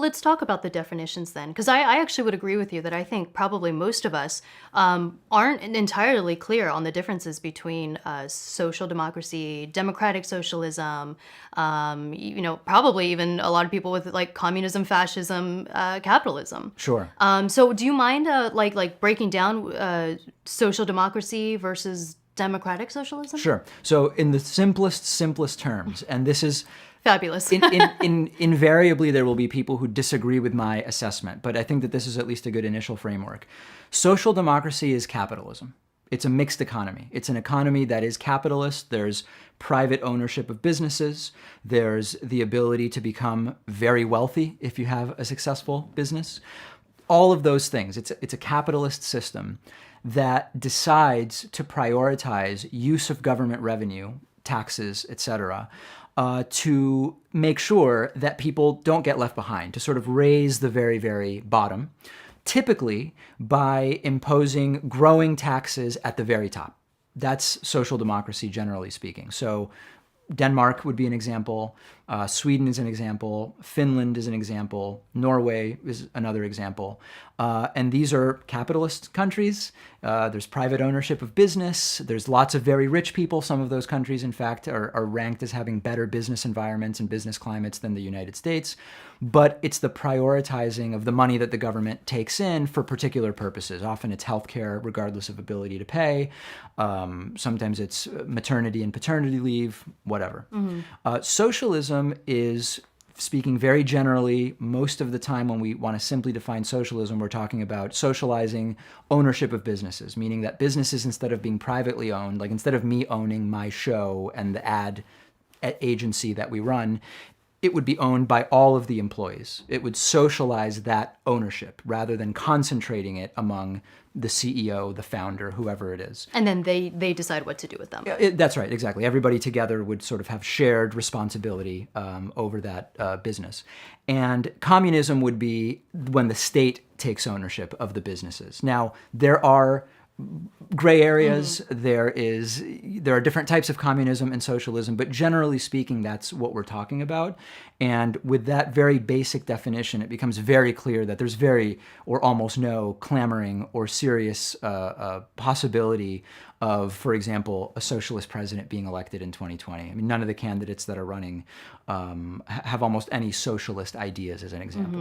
let's talk about the definitions then, because I actually would agree with you that I think probably most of us aren't entirely clear on the differences between social democracy, democratic socialism, probably even a lot of people with like communism, fascism, capitalism. Sure. So do you mind like breaking down social democracy versus democratic socialism? Sure. So in the simplest terms, and this is Fabulous. invariably there will be people who disagree with my assessment, but I think that this is at least a good initial framework. Social democracy is capitalism. It's a mixed economy. It's an economy that is capitalist. There's private ownership of businesses. There's the ability to become very wealthy if you have a successful business. All of those things. It's a capitalist system that decides to prioritize use of government revenue, taxes, etc., to make sure that people don't get left behind, to sort of raise the very, very bottom, typically by imposing growing taxes at the very top. That's social democracy, generally speaking. So Denmark would be an example. Sweden is an example. Finland is an example. Norway is another example. And these are capitalist countries. There's private ownership of business. There's lots of very rich people. Some of those countries, in fact, are ranked as having better business environments and business climates than the United States. But it's the prioritizing of the money that the government takes in for particular purposes. Often it's healthcare, regardless of ability to pay. Sometimes it's maternity and paternity leave, whatever. Socialism is, speaking very generally, most of the time when we want to simply define socialism, we're talking about socializing ownership of businesses, meaning that businesses, instead of being privately owned, like instead of me owning my show and the ad agency that we run, it would be owned by all of the employees. It would socialize that ownership rather than concentrating it among the CEO, the founder, whoever it is. And then they decide what to do with them. That's right, exactly. Everybody together would sort of have shared responsibility over that business. And communism would be when the state takes ownership of the businesses. Now, there are gray areas. There are different types of communism and socialism, but generally speaking, that's what we're talking about. And with that very basic definition, it becomes very clear that there's very or almost no clamoring or serious possibility of, for example, a socialist president being elected in 2020. I mean, none of the candidates that are running have almost any socialist ideas, as an example.